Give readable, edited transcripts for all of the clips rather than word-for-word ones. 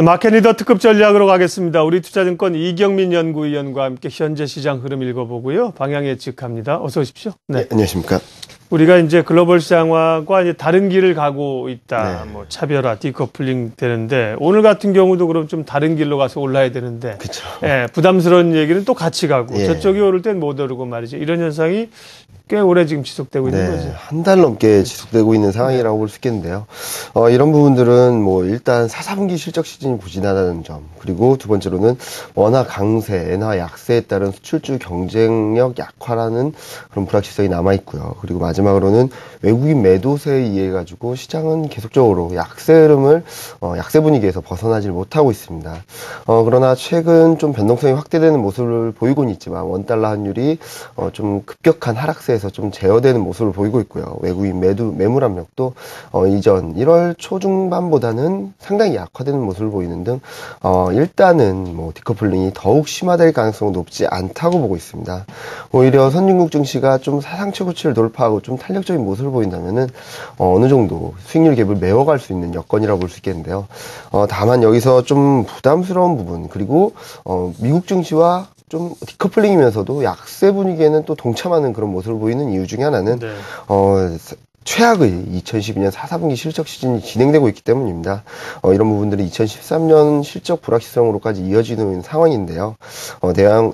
마켓 리더 특급 전략으로 가겠습니다. 우리 투자증권 이경민 연구위원과 함께 현재 시장 흐름 읽어보고요. 방향 예측합니다. 어서 오십시오. 네, 안녕하십니까. 우리가 이제 글로벌 시장화가 이제 다른 길을 가고 있다. 네. 뭐 차별화, 디커플링 되는데 오늘 같은 경우도 그럼 좀 다른 길로 가서 올라야 되는데, 그렇죠. 예, 부담스러운 얘기는 또 같이 가고 예. 저쪽이 오를 땐 못 오르고 말이죠. 이런 현상이 꽤 오래 지금 지속되고 있는 거죠. 한 달 넘게 지속되고 있는 상황이라고 볼 수 있겠는데요. 이런 부분들은 뭐 일단 4, 4분기 실적 시즌이 부진하다는 점, 그리고 두 번째로는 원화 강세, 엔화 약세에 따른 수출주 경쟁력 약화라는 그런 불확실성이 남아 있고요. 그리고 마지막으로는 외국인 매도세에 의해 가지고 시장은 계속적으로 약세 흐름을 약세 분위기에서 벗어나질 못하고 있습니다. 그러나 최근 좀 변동성이 확대되는 모습을 보이고는 있지만 원달러 환율이 좀 급격한 하락세에서 좀 제어되는 모습을 보이고 있고요. 외국인 매물 압력도 이전 1월 초중반보다는 상당히 약화되는 모습을 보이는 등 일단은 뭐 디커플링이 더욱 심화될 가능성은 높지 않다고 보고 있습니다. 오히려 선진국 증시가 좀 사상 최고치를 돌파하고 좀 탄력적인 모습을 보인다면은 어느 정도 수익률 갭을 메워갈 수 있는 여건이라고 볼 수 있겠는데요. 다만 여기서 좀 부담스러운 부분, 그리고 미국 증시와 좀 디커플링이면서도 약세 분위기에는 또 동참하는 그런 모습을 보이는 이유 중에 하나는 네. 최악의 2012년 4, 4분기 실적 시즌이 진행되고 있기 때문입니다. 이런 부분들이 2013년 실적 불확실성으로까지 이어지는 상황인데요.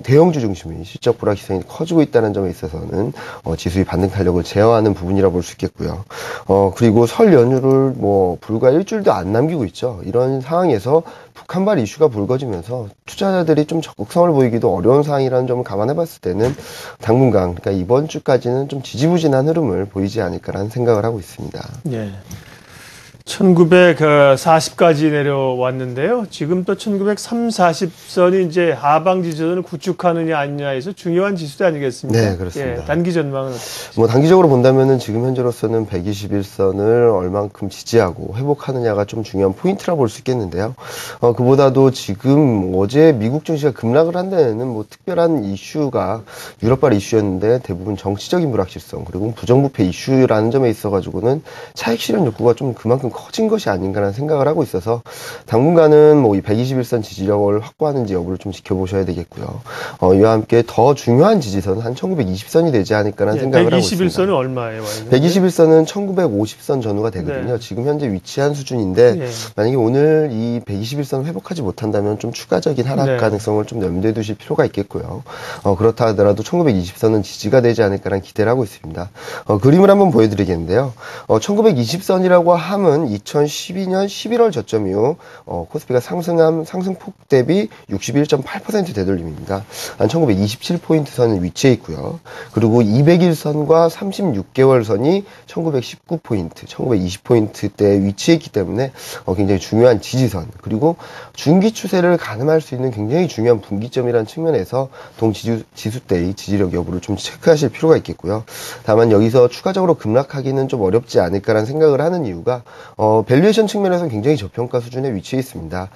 대형주 중심의 실적 불확실성이 커지고 있다는 점에 있어서는 지수의 반등 탄력을 제어하는 부분이라고 볼 수 있겠고요. 그리고 설 연휴를 뭐 불과 일주일도 안 남기고 있죠. 이런 상황에서 북한발 이슈가 불거지면서 투자자들이 좀 적극성을 보이기도 어려운 상황이라는 점을 감안해 봤을 때는 당분간, 그러니까 이번 주까지는 좀 지지부진한 흐름을 보이지 않을까라는 생각을 하고 있습니다. 예. 1940까지 내려왔는데요. 지금 또 1930, 40선이 이제 하방 지지선을 구축하느냐 아니냐에서 중요한 지수대 아니겠습니까? 네, 그렇습니다. 예, 단기 전망은 어떻습니까? 뭐 단기적으로 본다면은 지금 현재로서는 121선을 얼만큼 지지하고 회복하느냐가 좀 중요한 포인트라 볼 수 있겠는데요. 그보다도 지금 어제 미국 증시가 급락을 한 데에는 뭐 특별한 이슈가 유럽발 이슈였는데 대부분 정치적인 불확실성, 그리고 부정부패 이슈라는 점에 있어가지고는 차익 실현 욕구가 좀 그만큼 커진 것이 아닌가라는 생각을 하고 있어서 당분간은 뭐 이 121선 지지력을 확보하는지 여부를 좀 지켜보셔야 되겠고요. 이와 함께 더 중요한 지지선은 한 1920선이 되지 않을까라는 생각을 하고 있습니다. 121선은 얼마에 와 있는데? 121선은 1950선 전후가 되거든요. 네. 지금 현재 위치한 수준인데 네. 만약에 오늘 이 121선 회복하지 못한다면 좀 추가적인 하락 네. 가능성을 좀 염두에 두실 필요가 있겠고요. 그렇다 하더라도 1920선은 지지가 되지 않을까라는 기대를 하고 있습니다. 그림을 한번 보여드리겠는데요. 1920선이라고 함은 2012년 11월 저점 이후 코스피가 상승폭 대비 61.8% 되돌림입니다. 한 1927포인트 선은 위치해 있고요. 그리고 200일선과 36개월 선이 1919포인트, 1920포인트대에 위치해 있기 때문에 굉장히 중요한 지지선, 그리고 중기 추세를 가늠할 수 있는 굉장히 중요한 분기점이라는 측면에서 동지수대의 지지력 여부를 좀 체크하실 필요가 있겠고요. 다만 여기서 추가적으로 급락하기는 좀 어렵지 않을까라는 생각을 하는 이유가 밸류에이션 측면에서는 굉장히 저평가 수준에 위치해 있습니다.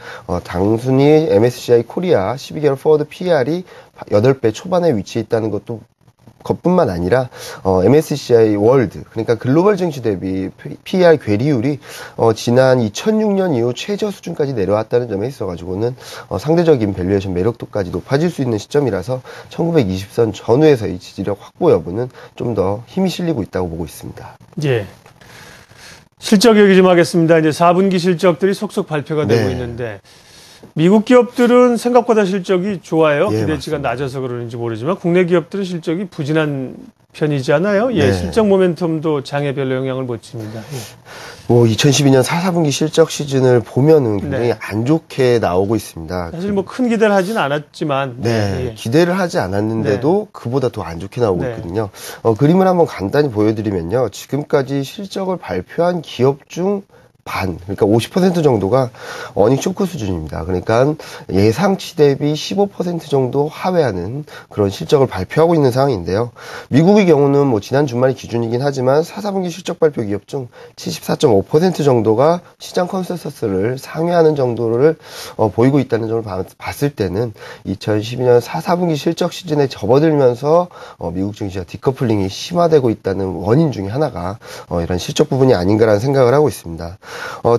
단순히 MSCI 코리아 12개월 포워드 PER이 8배 초반에 위치해 있다는 것뿐만 아니라 MSCI 월드, 그러니까 글로벌 증시 대비 PER 괴리율이 지난 2006년 이후 최저 수준까지 내려왔다는 점에 있어가지고는 상대적인 밸류에이션 매력도까지 높아질 수 있는 시점이라서 1920선 전후에서의 지지력 확보 여부는 좀 더 힘이 실리고 있다고 보고 있습니다. 예. 실적 얘기 좀 하겠습니다. 이제 4분기 실적들이 속속 발표가 되고 네. 있는데 미국 기업들은 생각보다 실적이 좋아요. 예, 기대치가 맞습니다. 낮아서 그러는지 모르지만 국내 기업들은 실적이 부진한 편이지 않아요? 예, 네. 실적 모멘텀도 장에별로 영향을 못 칩니다. 예. 뭐 2012년 4, 4분기 실적 시즌을 보면은 굉장히 네. 안 좋게 나오고 있습니다. 사실 뭐 큰 기대를 하진 않았지만 네, 예. 기대를 하지 않았는데도 그보다 더 안 좋게 나오고 네. 있거든요. 그림을 한번 간단히 보여드리면요. 지금까지 실적을 발표한 기업 중 반, 그러니까 50% 정도가 어닝 쇼크 수준입니다. 그러니까 예상치 대비 15% 정도 하회하는 그런 실적을 발표하고 있는 상황인데요. 미국의 경우는 뭐 지난 주말이 기준이긴 하지만 4, 4분기 실적 발표 기업 중 74.5% 정도가 시장 컨센서스를 상회하는 정도를 보이고 있다는 점을 봤을 때는 2012년 4, 4분기 실적 시즌에 접어들면서 미국 증시와 디커플링이 심화되고 있다는 원인 중에 하나가 이런 실적 부분이 아닌가라는 생각을 하고 있습니다.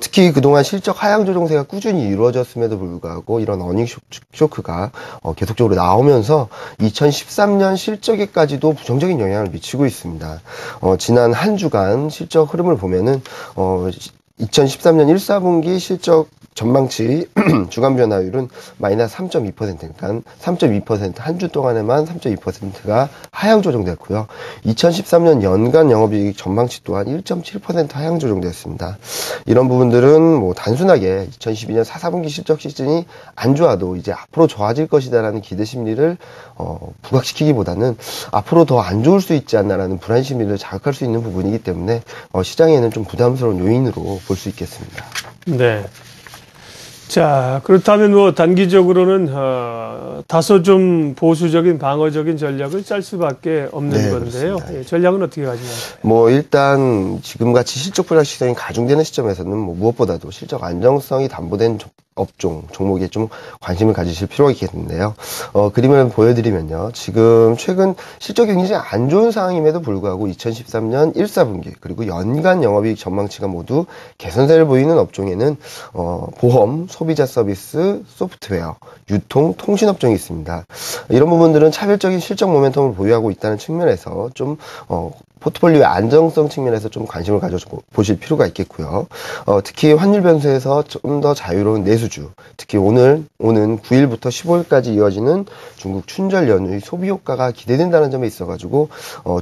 특히 그동안 실적 하향 조정세가 꾸준히 이루어졌음에도 불구하고 이런 어닝 쇼크가 계속적으로 나오면서 2013년 실적에까지도 부정적인 영향을 미치고 있습니다. 지난 한 주간 실적 흐름을 보면은 2013년 1사분기 실적 전망치 주간 변화율은 마이너스 3.2%, 그러니까 3.2% 한 주 동안에만 3.2%가 하향 조정됐고요. 2013년 연간 영업이익 전망치 또한 1.7% 하향 조정되었습니다. 이런 부분들은 뭐 단순하게 2012년 4사분기 실적 시즌이 안 좋아도 이제 앞으로 좋아질 것이다라는 기대 심리를 부각시키기보다는 앞으로 더 안 좋을 수 있지 않나라는 불안 심리를 자극할 수 있는 부분이기 때문에 시장에는 좀 부담스러운 요인으로 볼 수 있겠습니다. 네. 자, 그렇다면 뭐 단기적으로는 다소 좀 보수적인 방어적인 전략을 짤 수밖에 없는 네, 건데요. 그렇습니다. 예, 전략은 어떻게 가지나요? 뭐 일단 지금같이 실적 불확실성이 가중되는 시점에서는 뭐 무엇보다도 실적 안정성이 담보된 업종, 종목에 좀 관심을 가지실 필요가 있겠는데요. 그림을 보여드리면요. 지금 최근 실적이 굉장히 안 좋은 상황임에도 불구하고 2013년 1사분기 그리고 연간 영업이익 전망치가 모두 개선세를 보이는 업종에는 보험, 소비자 서비스, 소프트웨어, 유통, 통신 업종이 있습니다. 이런 부분들은 차별적인 실적 모멘텀을 보유하고 있다는 측면에서 좀 포트폴리오의 안정성 측면에서 좀 관심을 가져보실 필요가 있겠고요. 특히 환율 변수에서 좀 더 자유로운 내수주, 특히 오는 9일부터 15일까지 이어지는 중국 춘절 연휴의 소비 효과가 기대된다는 점에 있어가지고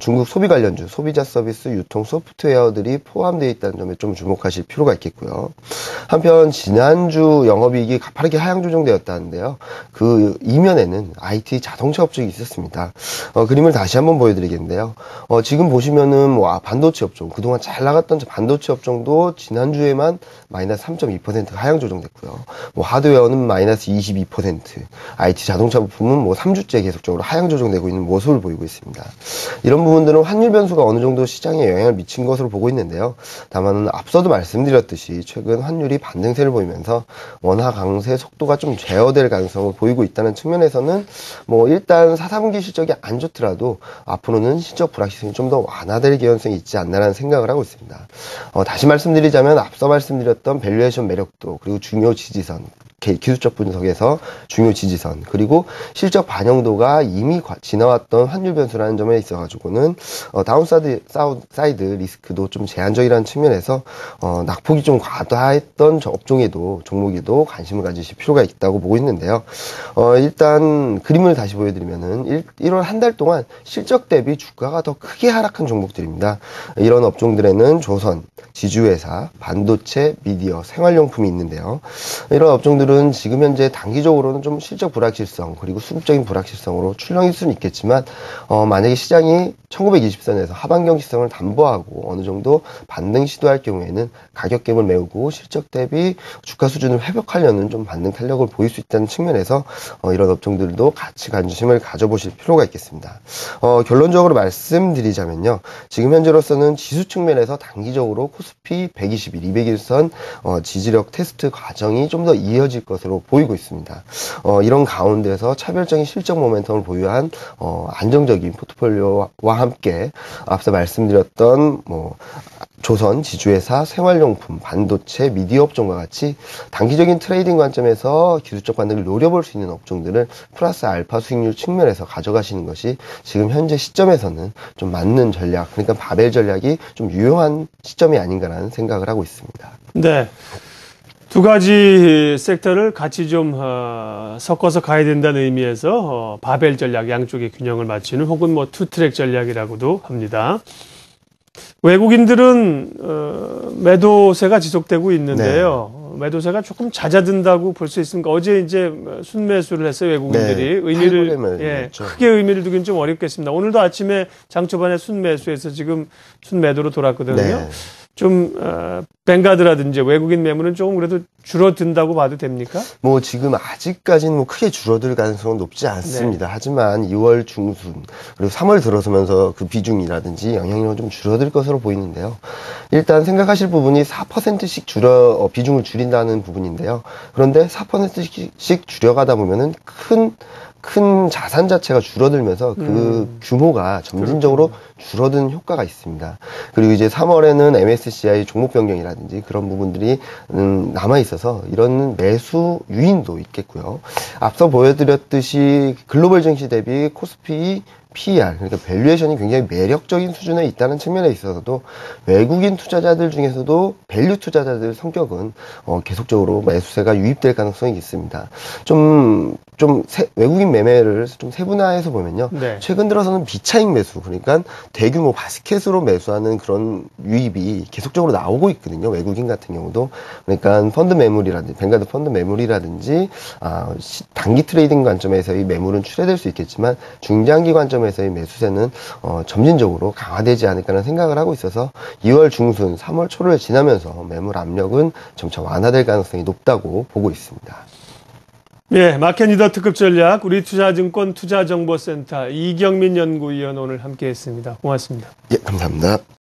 중국 소비 관련주, 소비자 서비스, 유통, 소프트웨어들이 포함되어 있다는 점에 좀 주목하실 필요가 있겠고요. 한편 지난주 영업이익이 가파르게 하향 조정되었다는데요. 그 이면에는 IT 자동차 업종이 있었습니다. 그림을 다시 한번 보여드리겠는데요. 지금 보시면은 반도체 업종, 그동안 잘 나갔던 반도체 업종도 지난주에만 마이너스 3.2% 하향 조정됐고요. 하드웨어는 마이너스 22%, IT 자동차 부품은 3주째 계속적으로 하향 조정되고 있는 모습을 보이고 있습니다. 이런 부분들은 환율 변수가 어느 정도 시장에 영향을 미친 것으로 보고 있는데요. 다만 앞서도 말씀드렸듯이 최근 환율이 반등세를 보이면서 원화 강세 속도가 좀 제어될 가능성을 보이고 있다는 측면에서는 일단 4사분기 실적이 안 좋더라도 앞으로는 실적 불확실성이 좀 더 완화될 개연성이 있지 않나라는 생각을 하고 있습니다. 다시 말씀드리자면 앞서 말씀드렸던 밸류에이션 매력도 그리고 중요 지지선, 기술적 분석에서 중요 지지선 그리고 실적 반영도가 이미 지나왔던 환율 변수라는 점에 있어가지고는 다운사이드 리스크도 좀 제한적이라는 측면에서 낙폭이 좀 과다했던 종목에도 관심을 가지실 필요가 있다고 보고 있는데요. 일단 그림을 다시 보여드리면은 1월 한 달 동안 실적 대비 주가가 더 크게 하락한 종목들입니다. 이런 업종들에는 조선, 지주회사, 반도체, 미디어, 생활용품이 있는데요. 이런 업종들은 지금 현재 단기적으로는 좀 실적 불확실성 그리고 수급적인 불확실성으로 출렁일 수는 있겠지만 만약에 시장이 1920선에서 하반경직성을 담보하고 어느 정도 반등 시도할 경우에는 가격갭을 메우고 실적 대비 주가 수준을 회복하려는 좀 반등 탄력을 보일 수 있다는 측면에서 이런 업종들도 같이 관심을 가져보실 필요가 있겠습니다. 결론적으로 말씀드리자면요. 지금 현재로서는 지수 측면에서 단기적으로 코스피 120일, 200일선 지지력 테스트 과정이 좀 더 이어질 것으로 보이고 있습니다. 이런 가운데서 차별적인 실적 모멘텀을 보유한 안정적인 포트폴리오와 함께 앞서 말씀드렸던 조선, 지주회사, 생활용품, 반도체, 미디어 업종과 같이 단기적인 트레이딩 관점에서 기술적 반등을 노려볼 수 있는 업종들을 플러스 알파 수익률 측면에서 가져가시는 것이 지금 현재 시점에서는 좀 맞는 전략, 그러니까 바벨 전략이 좀 유효한 시점이 아닌가라는 생각을 하고 있습니다. 네. 두 가지 섹터를 같이 좀 섞어서 가야 된다는 의미에서 바벨 전략, 양쪽의 균형을 맞추는 혹은 투트랙 전략이라고도 합니다. 외국인들은 매도세가 지속되고 있는데요. 네. 매도세가 조금 잦아든다고 볼 수 있습니까? 어제 이제 순매수를 했어요, 외국인들이. 네. 크게 의미를 두기는 좀 어렵겠습니다. 오늘도 아침에 장 초반에 순매수해서 지금 순매도로 돌았거든요. 네. 좀 뱅가드라든지 외국인 매물은 조금 그래도 줄어든다고 봐도 됩니까? 지금 아직까지는 크게 줄어들 가능성은 높지 않습니다. 네. 하지만 2월 중순 그리고 3월 들어서면서 그 비중이라든지 영향력은 좀 줄어들 것으로 보이는데요. 일단 생각하실 부분이 4%씩 비중을 줄인다는 부분인데요. 그런데 4%씩 줄여가다 보면은 큰 큰 자산 자체가 줄어들면서 그 규모가 점진적으로 줄어드는 효과가 있습니다. 그리고 이제 3월에는 MSCI 종목 변경이라든지 그런 부분들이 남아 있어서 이런 매수 유인도 있겠고요. 앞서 보여드렸듯이 글로벌 증시 대비 코스피 PER, 그러니까 밸류에이션이 굉장히 매력적인 수준에 있다는 측면에 있어서도 외국인 투자자들 중에서도 밸류 투자자들 성격은 계속적으로 매수세가 유입될 가능성이 있습니다. 외국인 매매를 좀 세분화해서 보면요. 네. 최근 들어서는 비차익 매수, 그러니까 대규모 바스켓으로 매수하는 그런 유입이 계속적으로 나오고 있거든요. 외국인 같은 경우도. 그러니까 펀드 매물이라든지, 뱅가드 펀드 매물이라든지, 단기 트레이딩 관점에서의 매물은 출회될 수 있겠지만, 중장기 관점에서의 매수세는, 점진적으로 강화되지 않을까라는 생각을 하고 있어서 2월 중순, 3월 초를 지나면서 매물 압력은 점차 완화될 가능성이 높다고 보고 있습니다. 예, 마켓리더 특급 전략 우리 투자증권 투자정보센터 이경민 연구위원 오늘 함께했습니다. 고맙습니다. 예, 감사합니다.